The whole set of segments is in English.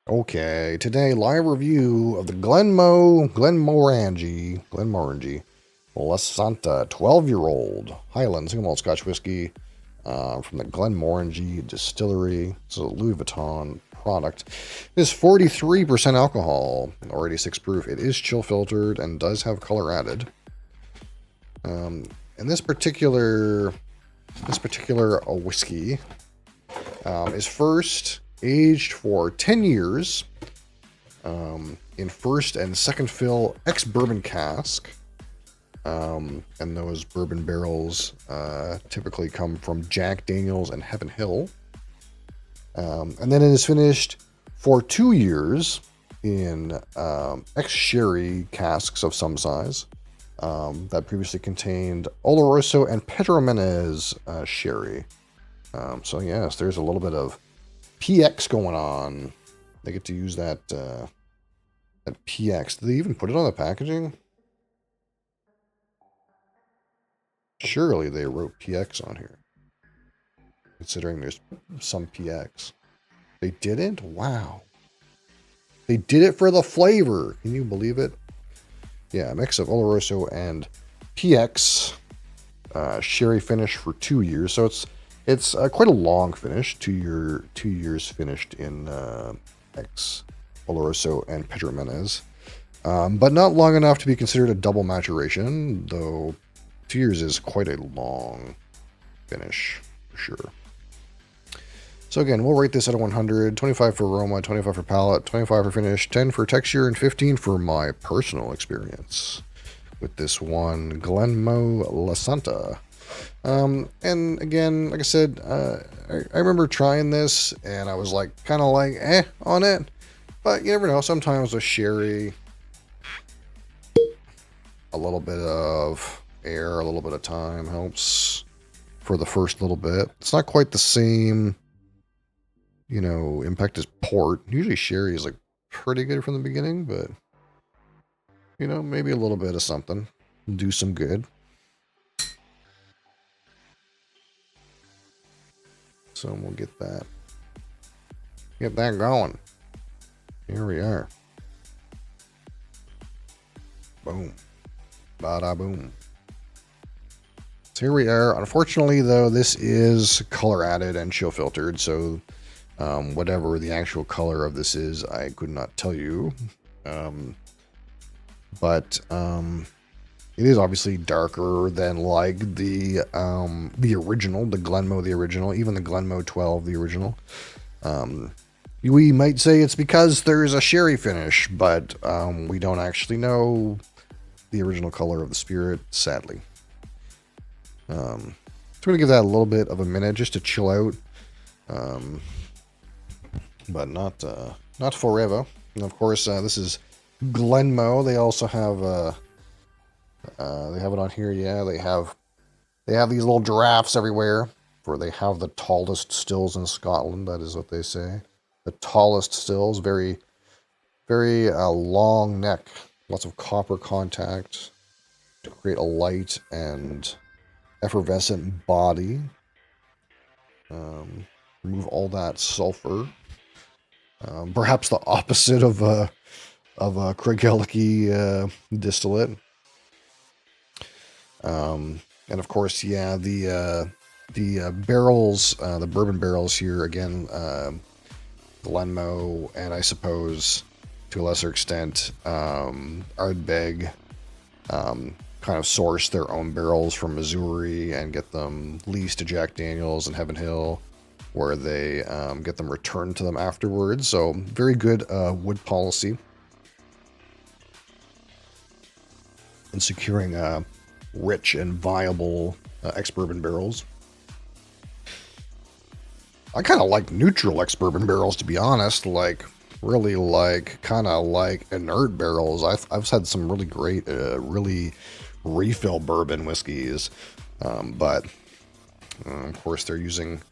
Okay, today live review of the Glenmorangie Lasanta 12-year-old Highland single malt Scotch whiskey from the Glenmorangie distillery. It's a Louis Vuitton product. It is 43% alcohol, or 86 proof. It is chill filtered and does have color added. And this particular whiskey is first aged for 10 years in first and second fill ex-bourbon cask. And those bourbon barrels typically come from Jack Daniels and Heaven Hill. And then it is finished for 2 years in ex-sherry casks of some size that previously contained Oloroso and Pedro Menez sherry. So yes, there's a little bit of PX going on. They get to use that PX. Did they even put it on the packaging? Surely they wrote PX on here, considering there's some PX. They didn't? Wow. They did it for the flavor. Can you believe it? Yeah, a mix of Oloroso and PX sherry finish for 2 years. So it's quite a long finish. 2 years finished in ex Oloroso and Pedro Menez, but not long enough to be considered a double maturation. Though 2 years is quite a long finish for sure. So again, we'll rate this out of 100. 25 for aroma, 25 for palate, 25 for finish, 10 for texture, and 15 for my personal experience with this one Glenmo Lasanta. And again, like I said, I remember trying this and I was kind of on it. But you never know. Sometimes with sherry, a little bit of air, a little bit of time helps for the first little bit. It's not quite the same, impact as port. Usually sherry is pretty good from the beginning, but maybe a little bit of something will do some good. So we'll get that going. Here we are. Boom. Bada boom. So here we are. Unfortunately, though, this is color added and chill filtered. So whatever the actual color of this is, I could not tell you. But it is obviously darker than the original, the Glenmo, the original, even the Glenmo 12, the original. We might say it's because there's a sherry finish, but we don't actually know the original color of the spirit, sadly. So I'm going to give that a little bit of a minute just to chill out, but not forever. And of course, this is Glenmo. They also have they have it on here. Yeah, they have these little giraffes everywhere. Where they have the tallest stills in Scotland. That is what they say. The tallest stills, very, very long neck, lots of copper contact to create a light and effervescent body. Remove all that sulfur. Perhaps the opposite of a Craigellachie distillate. And of course, yeah, the barrels, the bourbon barrels here again. Glenmo, and I suppose to a lesser extent, Ardbeg kind of source their own barrels from Missouri and get them leased to Jack Daniels and Heaven Hill, where they get them returned to them afterwards. So very good wood policy in securing rich and viable ex-bourbon barrels. I kind of like neutral ex-bourbon barrels, to be honest. Really kind of like inert barrels. I've had some really great, really refill bourbon whiskeys. But, of course, they're using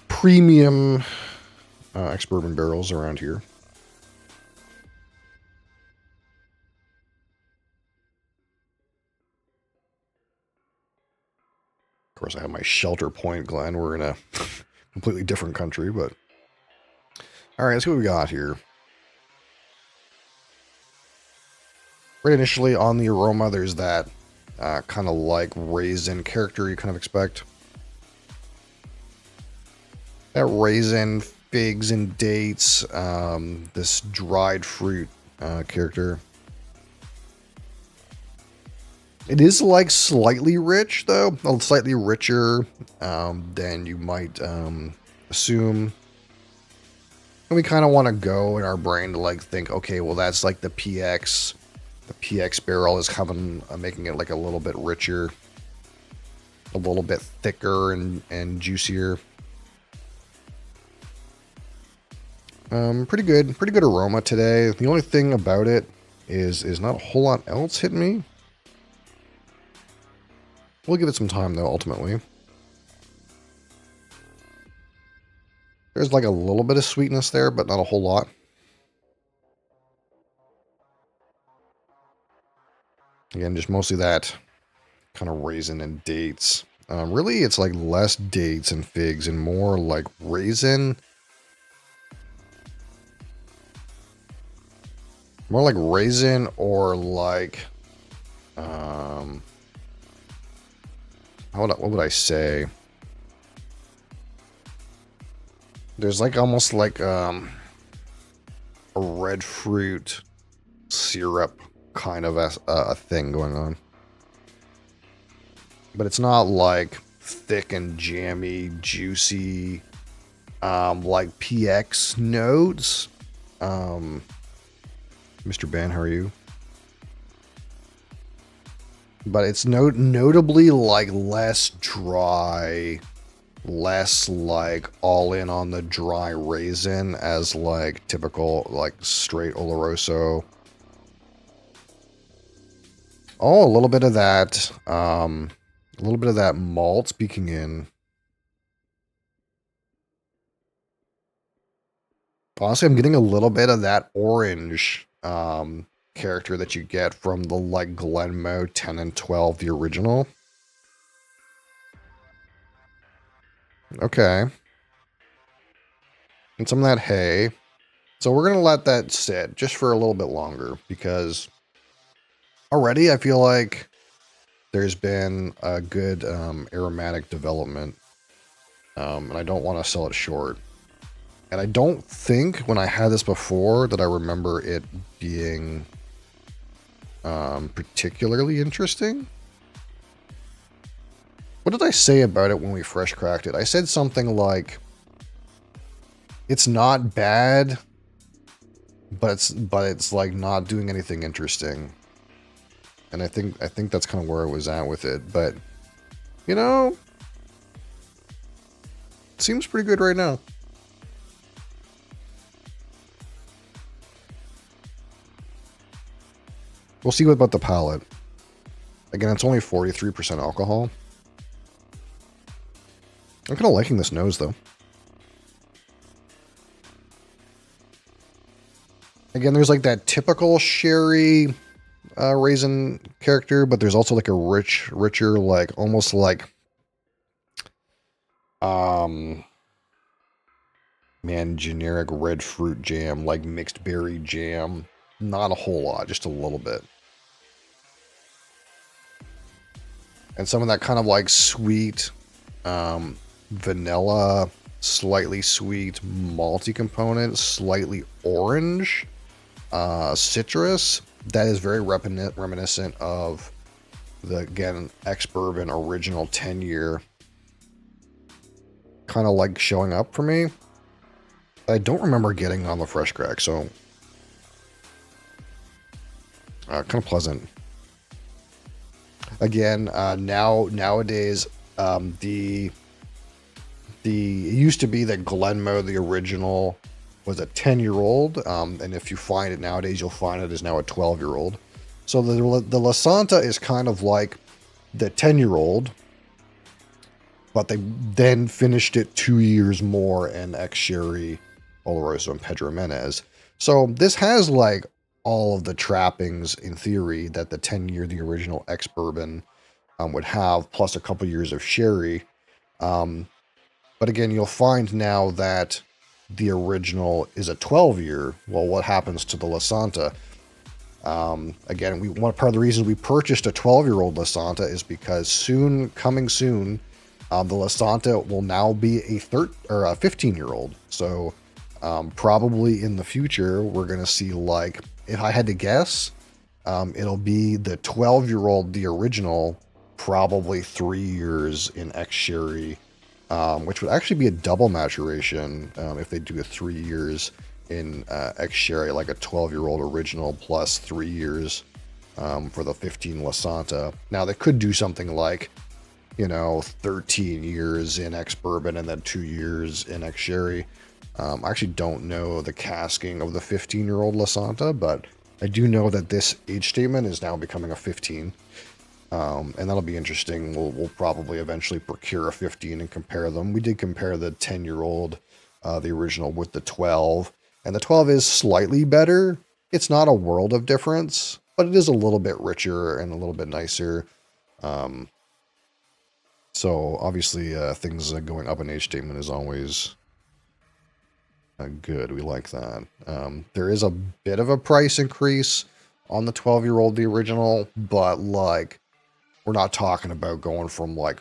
premium ex-bourbon barrels around here. Of course, I have my Shelter Point Glen. We're in a completely different country, but... All right, let's see what we got here. Right initially on the aroma, there's that kind of like raisin character you kind of expect. That raisin, figs, and dates, this dried fruit character. It is like slightly rich, though, slightly richer than you might assume. And we kind of want to go in our brain to like think, okay, well, that's like the PX. The PX barrel is coming, making it like a little bit richer, a little bit thicker and juicier. Pretty good aroma today. The only thing about it is not a whole lot else hitting me. We'll give it some time though, ultimately. There's like a little bit of sweetness there, but not a whole lot. Again, just mostly that kind of raisin and dates. Really, it's like less dates and figs and more like raisin. More like raisin or like, what would I say? There's like almost like a red fruit syrup kind of a thing going on. But it's not like thick and jammy, juicy, like PX notes. Mr. Ben, how are you? But it's notably like less dry, less like all in on the dry raisin as like typical like straight Oloroso. Oh, a little bit of that, malt speaking in. Honestly, I'm getting a little bit of that orange character that you get from the like Glenmo 10 and 12, the original. Okay. And some of that hay. So we're going to let that sit just for a little bit longer because already I feel like there's been a good aromatic development. And I don't want to sell it short. And I don't think when I had this before that I remember it being particularly interesting. What did I say about it when we fresh cracked it? I said something like, it's not bad, but it's like not doing anything interesting. And I think that's kind of where I was at with it. But, you know, it seems pretty good right now. We'll see what about the palate. Again, it's only 43% alcohol. I'm kind of liking this nose, though. Again, there's like that typical sherry raisin character, but there's also like a richer, like almost like, generic red fruit jam, like mixed berry jam. Not a whole lot, just a little bit. And some of that kind of like sweet, vanilla, slightly sweet, malty component, slightly orange, citrus. That is very reminiscent of the, again, ex-bourbon original 10-year. Kind of like showing up for me. I don't remember getting on the fresh crack, so kind of pleasant. Again, nowadays, it used to be that Glenmo, the original, was a 10-year-old, and if you find it nowadays, you'll find it is now a 12-year-old. So the Lasanta is kind of like the 10-year-old, but they then finished it 2 years more in ex-sherry, Oloroso, and Pedro Menez. So this has like all of the trappings in theory that the 10-year, the original ex-bourbon would have, plus a couple years of sherry. But again, you'll find now that the original is a 12-year. Well, what happens to the Lasanta? Again, one part of the reason we purchased a 12-year-old Lasanta is because coming soon, the Lasanta will now be a 15-year-old. So probably in the future, we're going to see, like, if I had to guess, it'll be the 12-year-old, the original, probably 3 years in ex-sherry, which would actually be a double maturation if they do a 3 years in ex-sherry, like a 12-year-old original plus 3 years for the 15 Lasanta. Now, they could do something like, 13 years in ex-bourbon and then 2 years in ex-sherry. I actually don't know the casking of the 15-year-old Lasanta, but I do know that this age statement is now becoming a 15. And that'll be interesting. We'll probably eventually procure a 15 and compare them. We did compare the 10-year-old, the original, with the 12. And the 12 is slightly better. It's not a world of difference, but it is a little bit richer and a little bit nicer. So obviously things going up in age statement is always good. We like that. There is a bit of a price increase on the 12-year-old, the original, but like we're not talking about going from like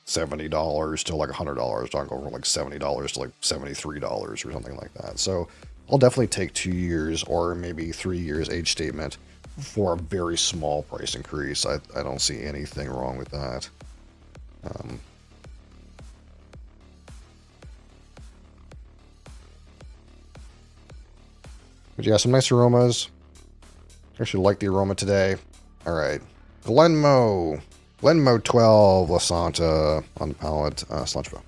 $70 to like $100. Talking over like $70 to like $73 or something like that. So I'll definitely take 2 years or maybe 3 years age statement for a very small price increase. I don't see anything wrong with that. But yeah, some nice aromas. I actually like the aroma today. All right. Glenmo 12 Lasanta on the palate. Cilantro.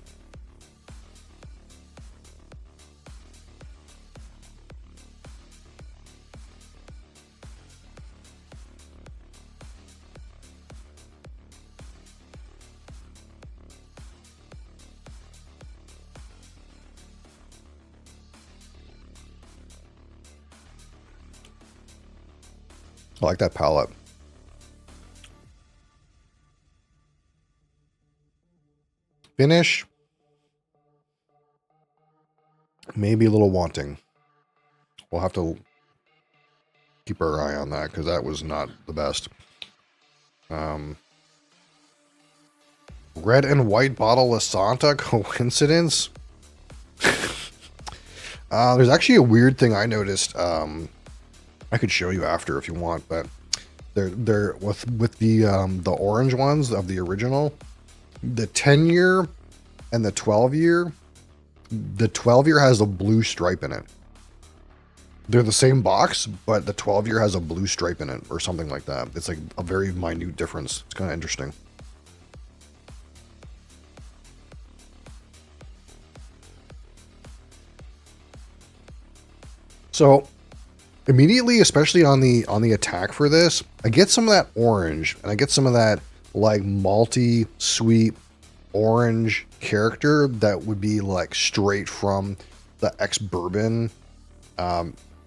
I like that palate. Finish, maybe a little wanting. We'll have to keep our eye on that because that was not the best. Red and white bottle of Santa, coincidence? There's actually a weird thing I noticed. I could show you after if you want, but they're with the orange ones of the original, the 10-year and the 12-year. The 12-year has a blue stripe in it. They're the same box, but the 12-year has a blue stripe in it or something like that. It's like a very minute difference. It's kind of interesting. So immediately, especially on the attack for this, I get some of that orange and I get some of that like malty, sweet orange character that would be like straight from the ex-bourbon,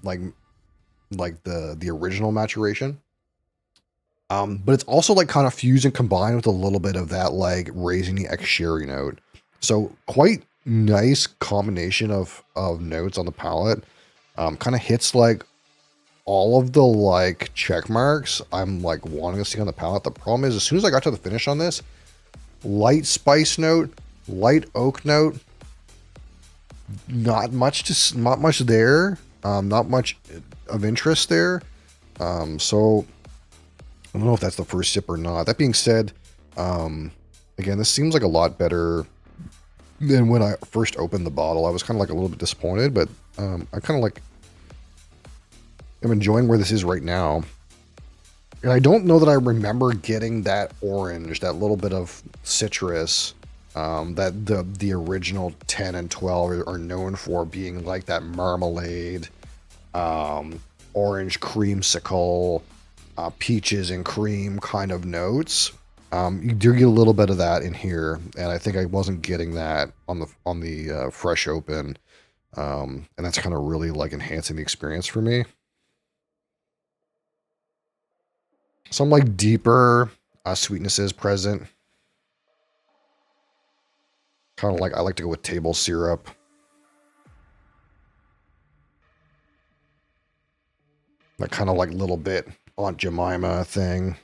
like the original maturation. But it's also like kind of fused and combined with a little bit of that like raisiny ex-sherry note. So quite nice combination of notes on the palate. Kind of hits like all of the like check marks I'm like wanting to see on the palate. The problem is as soon as I got to the finish on this, light spice note, light oak note, not much there. Not much of interest there. So I don't know if that's the first sip or not. That being said, again, this seems like a lot better than when I first opened the bottle. I was kind of like a little bit disappointed, but I kind of like am enjoying where this is right now. And I don't know that I remember getting that orange, that little bit of citrus that the original 10 and 12 are known for, being like that marmalade, orange creamsicle, peaches and cream kind of notes. You do get a little bit of that in here, and I think I wasn't getting that on the fresh open, and that's kind of really like enhancing the experience for me. Some like deeper sweetnesses present. Kind of like I like to go with table syrup. That kind of like little bit Aunt Jemima thing.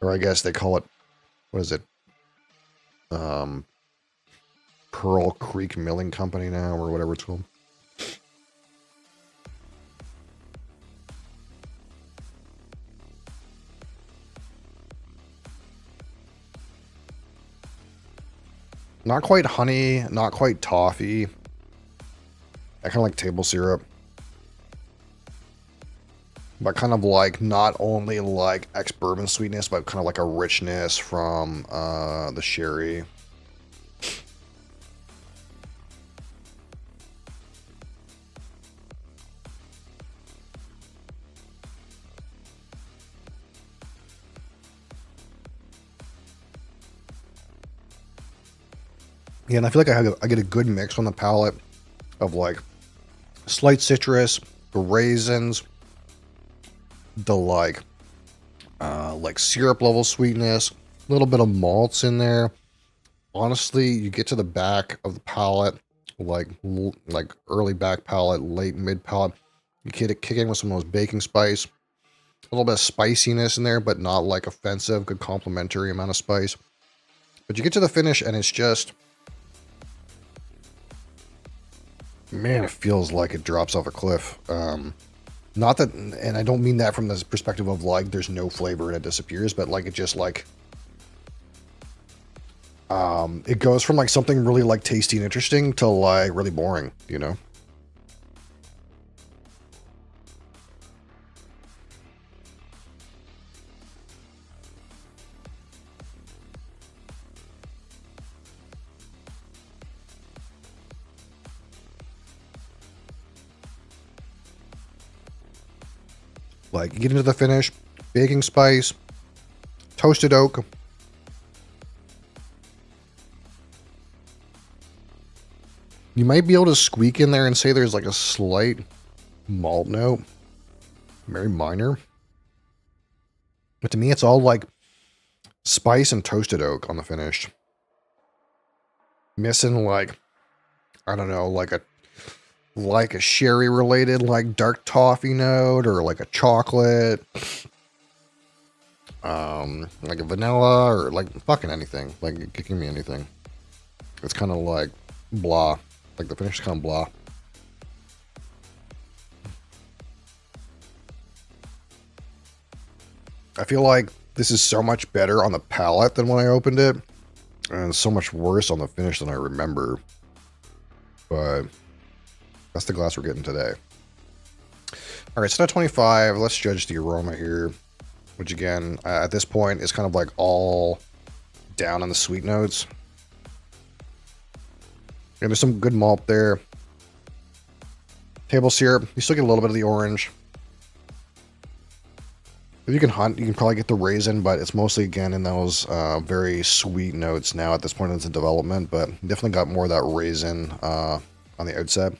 Or I guess they call it, what is it? Pearl Creek Milling Company now, or whatever it's called. Not quite honey, not quite toffee. I kind of like table syrup. But kind of like not only like ex-bourbon sweetness, but kind of like a richness from the sherry. Yeah, and I feel like I get a good mix on the palate of like slight citrus, the raisins, the like syrup level sweetness, a little bit of malts in there. Honestly, you get to the back of the palate, like early back palate, late mid palate, you get it kicking with some of those baking spice, a little bit of spiciness in there, but not like offensive, good complementary amount of spice. But you get to the finish and it's just, man, it feels like it drops off a cliff. Not that, and I don't mean that from the perspective of like there's no flavor and it disappears, but like it just like, it goes from like something really like tasty and interesting to like really boring, you know? Like you get into the finish, baking spice, toasted oak. You might be able to squeak in there and say there's like a slight malt note, very minor. But to me, it's all like spice and toasted oak on the finish. Missing like, I don't know, like a sherry related like dark toffee note or like a chocolate. Like a vanilla or like fucking anything. Like give me anything. It's kind of like blah. Like the finish is kind of blah. I feel like this is so much better on the palate than when I opened it. And so much worse on the finish than I remember. But that's the glass we're getting today. Alright, so now 25. Let's judge the aroma here. Which again, at this point, is kind of like all down on the sweet notes. And there's some good malt there. Table syrup. You still get a little bit of the orange. If you can hunt, you can probably get the raisin, but it's mostly, again, in those very sweet notes now at this point in its development. But definitely got more of that raisin on the outset.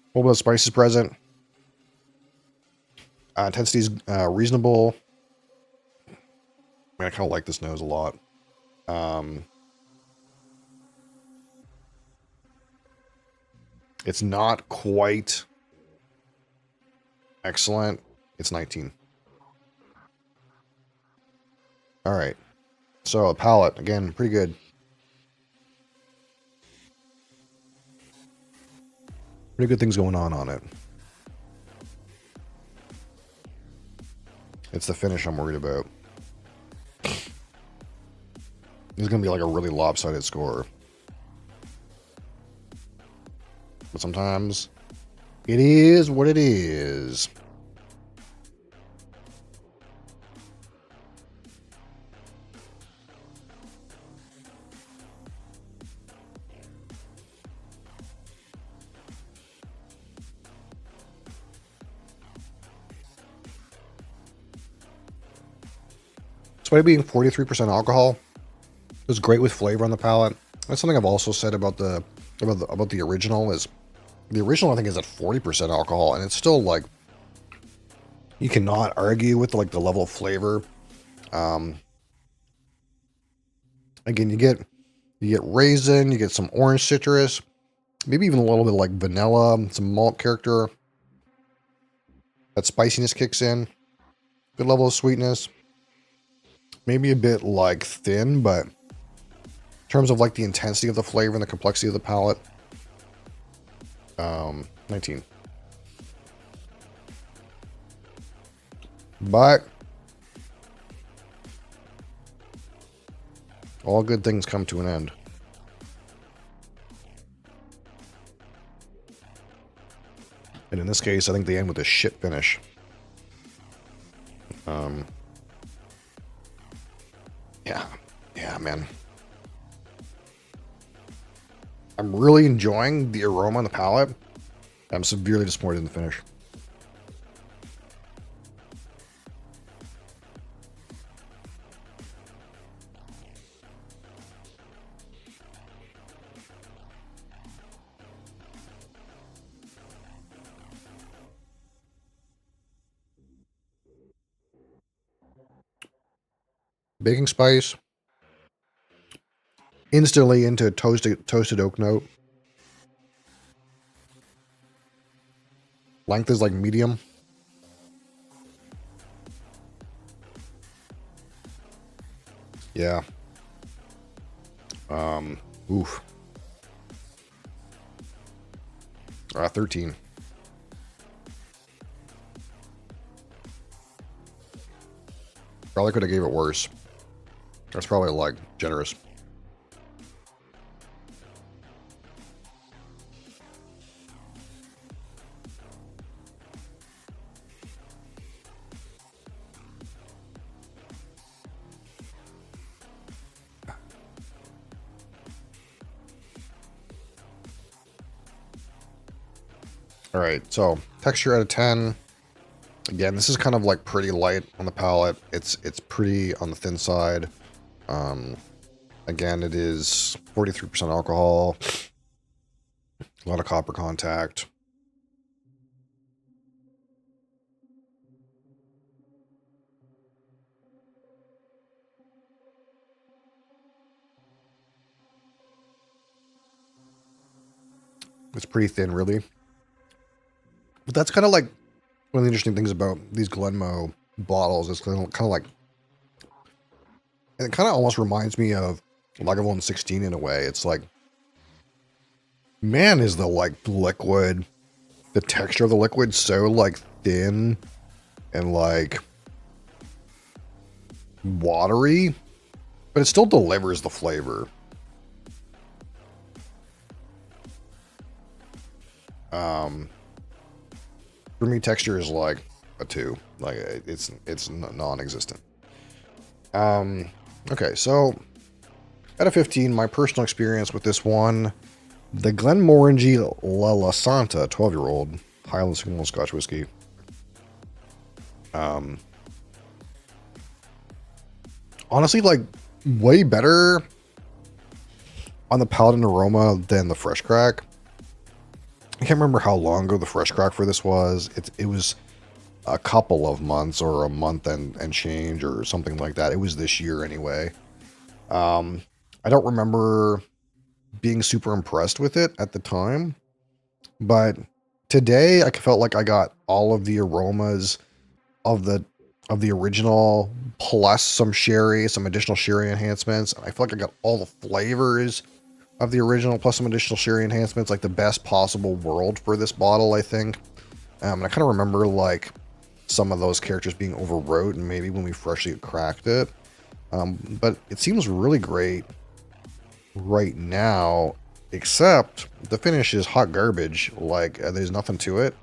A little bit of spices present. Intensity's reasonable. I kind of like this nose a lot. It's not quite excellent. It's 19. All right. So a palate, again, pretty good. Pretty good things going on it. It's the finish I'm worried about. This is going to be like a really lopsided score. But sometimes it is what it is. Despite it being 43% alcohol, it's great with flavor on the palate. That's something I've also said about the original. Is the original I think is at 40% alcohol, and it's still like you cannot argue with like the level of flavor. Again, you get raisin, you get some orange citrus, Maybe even a little bit like vanilla, some malt character. That spiciness kicks in. Good level of sweetness. Maybe a bit like thin, but in terms of like the intensity of the flavor and the complexity of the palate, 19. But all good things come to an end. And in this case, I think they end with a shit finish. Yeah, man. I'm really enjoying the aroma on the palate. I'm severely disappointed in the finish. Baking spice. Instantly into toasted oak note. Length is like medium. Yeah. Oof. 13. Probably could have gave it worse. That's probably like generous. All right, so texture out of 10. Again, this is kind of like pretty light on the palate. It's pretty on the thin side. Again, it is 43% alcohol. A lot of copper contact. It's pretty thin, really. But that's kind of like one of the interesting things about these Glenmo bottles. It's kind of like, and it kind of almost reminds me of Lagavulin 16 in a way. It's like, man, is the like liquid, the texture of the liquid so like thin and like watery, but it still delivers the flavor. For me, texture is like a 2. Like it's non-existent. Okay, so out of 15, my personal experience with this one, the Glenmorangie Lasanta 12-year-old Highland Single Scotch whiskey. Honestly, like way better on the palate and aroma than the fresh crack. I can't remember how long ago the fresh crack for this was. It was a couple of months or a month and change or something like that. It was this year anyway. I don't remember being super impressed with it at the time, but today I felt like I got all of the aromas of the original plus some sherry, some additional sherry enhancements. And I feel like I got all the flavors of the original plus some additional sherry enhancements, like the best possible world for this bottle, I think. And I kind of remember like some of those characters being overwrought and maybe when we freshly cracked it. But it seems really great right now, except the finish is hot garbage. Like there's nothing to it.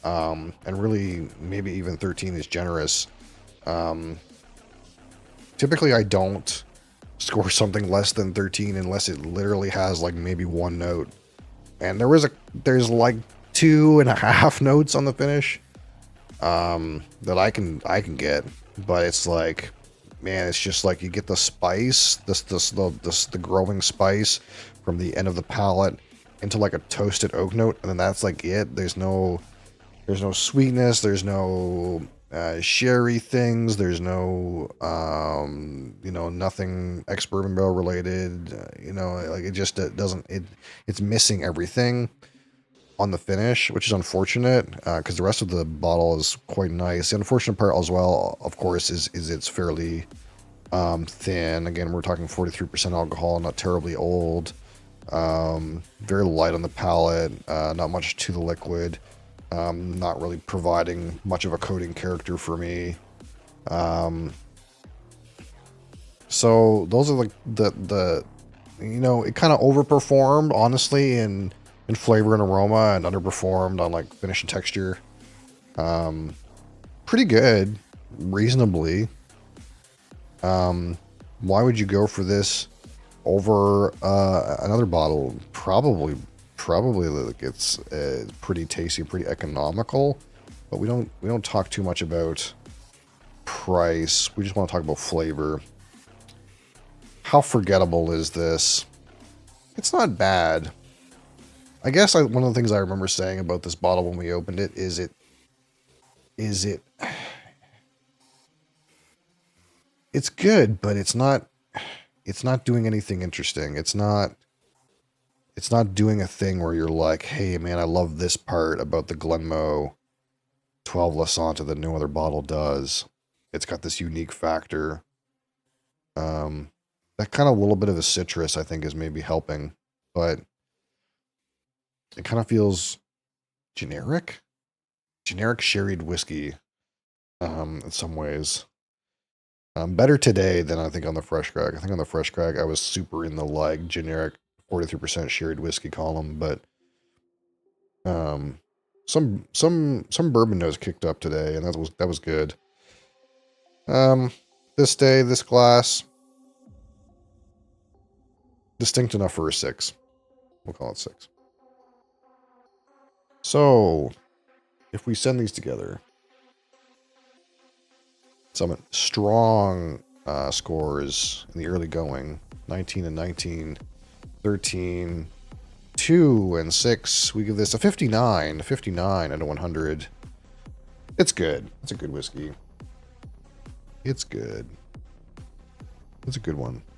And really maybe even 13 is generous. Typically I don't score something less than 13 unless it literally has like maybe one note. And there's like 2.5 notes on the finish that I can get, but it's like, man, it's just like you get the spice, the growing spice from the end of the palate into like a toasted oak note, and then that's like it. There's no sweetness, there's no sherry things. There's no, nothing ex-bourbon barrel related. Like it doesn't, it's missing everything on the finish, which is unfortunate because the rest of the bottle is quite nice. The unfortunate part as well, of course, is it's fairly thin. Again, we're talking 43% alcohol, not terribly old. Very light on the palate, not much to the liquid. Not really providing much of a coating character for me. So those are like the it kind of overperformed, honestly, in flavor and aroma, and underperformed on like finish and texture. Pretty good, reasonably. Why would you go for this over another bottle? Probably like it's pretty tasty, pretty economical. But we don't talk too much about price. We just want to talk about flavor. How forgettable is this? It's not bad. I guess one of the things I remember saying about this bottle when we opened it is it's good, but it's not doing anything interesting. It's not doing a thing where you're like, hey man, I love this part about the Glenmorangie 12 Lasanta that no other bottle does. It's got this unique factor. That kind of little bit of a citrus, I think, is maybe helping, but it kind of feels generic sherried whiskey, in some ways. Better today than I think on the Fresh Crack. I think on the Fresh Crack, I was super in the like generic 43% sherried whiskey column, but some bourbon notes kicked up today, and that was good. This day, this glass, distinct enough for a 6. We'll call it 6. So, if we send these together, some strong scores in the early going: 19 and 19, 13, 2 and 6. We give this a 59 out of 100. It's good. It's a good whiskey. It's good. It's a good one.